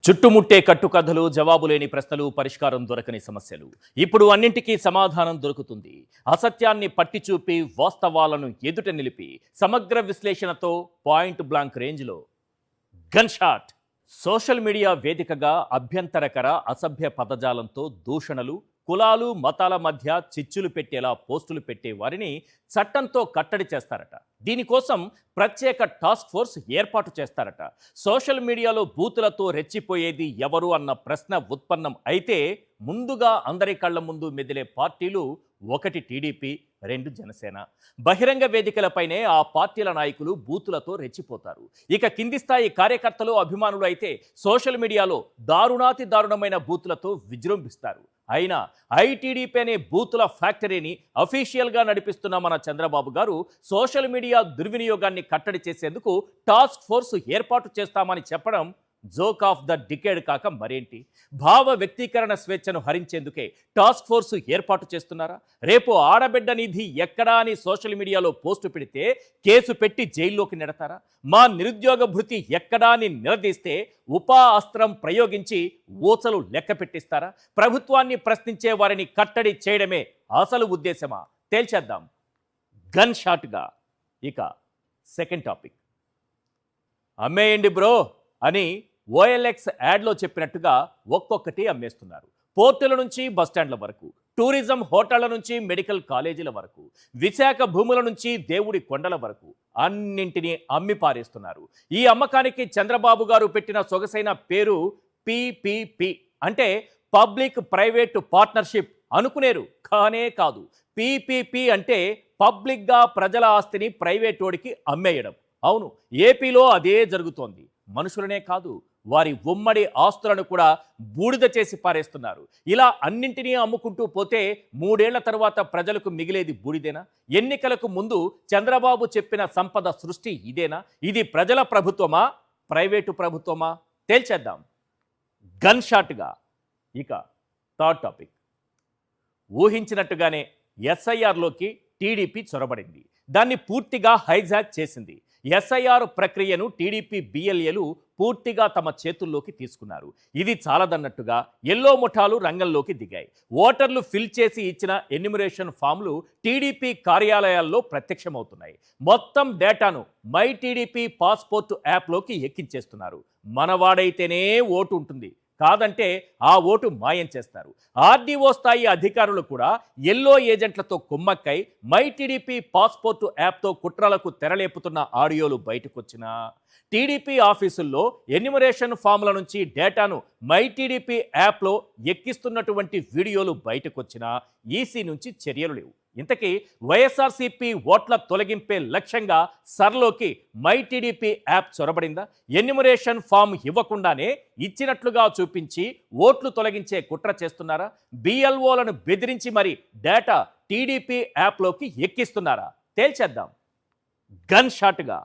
చుట్టుముట్టే కట్టుకథలు, జవాబులేని ప్రశ్నలు, పరిష్కారం దొరకని సమస్యలు. ఇప్పుడు అన్నింటికీ సమాధానం దొరుకుతుంది. అసత్యాన్ని పట్టిచూపి, వాస్తవాలను ఎదుట నిలిపి, సమగ్ర విశ్లేషణతో పాయింట్ బ్లాంక్ రేంజ్లో గన్ షాట్. సోషల్ మీడియా వేదికగా అభ్యంతరకర, అసభ్య పదజాలంతో దూషణలు, కులాలు, మతాల మధ్య చిచ్చులు పెట్టేలా పోస్టులు పెట్టే వారిని చట్టంతో కట్టడి చేస్తారట. దీనికోసం ప్రత్యేక టాస్క్ ఫోర్స్ ఏర్పాటు చేస్తారట. సోషల్ మీడియాలో బూతులతో రెచ్చిపోయేది ఎవరు అన్న ప్రశ్న ఉత్పన్నం అయితే ముందుగా అందరి కళ్ల ముందు మెదిలే పార్టీలు ఒకటి టీడీపీ, రెండు జనసేన. బహిరంగ వేదికలపైనే ఆ పార్టీల నాయకులు బూతులతో రెచ్చిపోతారు. ఇక కింది స్థాయి కార్యకర్తలు, అభిమానులు అయితే సోషల్ మీడియాలో దారుణాతి దారుణమైన బూతులతో విజృంభిస్తారు. అయినా ఐటీడీపీ అనే బూతుల ఫ్యాక్టరీని అఫీషియల్గా నడిపిస్తున్న మన చంద్రబాబు గారు సోషల్ మీడియా దుర్వినియోగాన్ని కట్టడి చేసేందుకు టాస్క్ ఫోర్స్ ఏర్పాటు చేస్తామని చెప్పడం జోక్ ఆఫ్ ద డికేడ్ కాక మరేంటి? భావ వ్యక్తీకరణ స్వేచ్ఛను హరించేందుకే టాస్క్ ఫోర్స్ ఏర్పాటు చేస్తున్నారా? రేపు ఆడబిడ్డ నిధి ఎక్కడా అని సోషల్ మీడియాలో పోస్టు పెడితే కేసు పెట్టి జైల్లోకి నెడతారా? మా నిరుద్యోగ భృతి ఎక్కడా అని నిలదీస్తే ఉపా అస్త్రం ప్రయోగించి ఊచలు లెక్క పెట్టిస్తారా? ప్రభుత్వాన్ని ప్రశ్నించే వారిని కట్టడి చేయడమే అసలు ఉద్దేశమా? తేల్చేద్దాం గన్ షాట్గా. ఇక సెకండ్ టాపిక్, అమ్మేయండి బ్రో అని ఓఎల్ఎక్స్ యాడ్లో చెప్పినట్టుగా ఒక్కొక్కటి అమ్మేస్తున్నారు. పోర్టుల నుంచి బస్టాండ్ల వరకు, టూరిజం హోటళ్ల నుంచి మెడికల్ కాలేజీల వరకు, విశాఖ భూముల నుంచి దేవుడి కొండల వరకు అన్నింటినీ అమ్మి పారేస్తున్నారు. ఈ అమ్మకానికి చంద్రబాబు గారు పెట్టిన సొగసైన పేరు పిపిపి, అంటే పబ్లిక్ ప్రైవేట్ పార్ట్నర్షిప్ అనుకునేరు. కానే కాదు. పిపిపి అంటే పబ్లిక్గా ప్రజల ఆస్తిని ప్రైవేటోడికి అమ్మేయడం. అవును, ఏపీలో అదే జరుగుతోంది. మనుషులనే కాదు, వారి ఉమ్మడి ఆస్తులను కూడా బూడిద చేసి పారేస్తున్నారు. ఇలా అన్నింటినీ అమ్ముకుంటూ పోతే 3 ఏళ్ల తర్వాత ప్రజలకు మిగిలేది బూడిదేనా? ఎన్నికలకు ముందు చంద్రబాబు చెప్పిన సంపద సృష్టి ఇదేనా? ఇది ప్రజల ప్రభుత్వమా, ప్రైవేటు ప్రభుత్వమా? తేల్చేద్దాం గన్ షాట్గా. ఇక థర్డ్ టాపిక్, ఊహించినట్టుగానే ఎస్ఐఆర్లోకి టీడీపీ చొరబడింది. దాన్ని పూర్తిగా హైజాక్ చేసింది. ఎస్ఐఆర్ ప్రక్రియను టీడీపీ బిఎల్ఏలు పూర్తిగా తమ చేతుల్లోకి తీసుకున్నారు. ఇది చాలదన్నట్టుగా ఎల్లో ముఠాలు రంగంలోకి దిగాయి. ఓటర్లు ఫిల్ చేసి ఇచ్చిన ఎన్యూమరేషన్ ఫామ్లు టీడీపీ కార్యాలయాల్లో ప్రత్యక్షమవుతున్నాయి. మొత్తం డేటాను మై టీడీపీ పాస్పోర్ట్ యాప్లోకి ఎక్కించేస్తున్నారు. మనవాడైతేనే ఓటు ఉంటుంది, కాదంటే ఆ ఓటు మాయం చేస్తారు. ఆర్డీఓ స్థాయి అధికారులు కూడా ఎల్లో ఏజెంట్లతో కుమ్మక్కై మై టీడీపీ పాస్పోర్టు యాప్తో కుట్రలకు తెరలేపుతున్న ఆడియోలు బయటకొచ్చినా, టీడీపీ ఆఫీసుల్లో ఎన్యూమరేషన్ ఫామ్ల నుంచి డేటాను మై టీడీపీ యాప్లో ఎక్కిస్తున్నటువంటి వీడియోలు బయటకొచ్చినా ఈసీ నుంచి చర్యలు లేవు. ఇంతకీ వైఎస్ఆర్సీపీ ఓట్ల తొలగింపే లక్ష్యంగా సర్లోకి మై టీడీపీ యాప్ చొరబడిందా? ఎన్యూమరేషన్ ఫామ్ ఇవ్వకుండానే ఇచ్చినట్లుగా చూపించి ఓట్లు తొలగించే కుట్ర చేస్తున్నారా? బిఎల్ఓలను బెదిరించి మరి డేటా టీడీపీ యాప్లోకి ఎక్కిస్తున్నారా? తేల్చేద్దాం గన్ షాట్గా.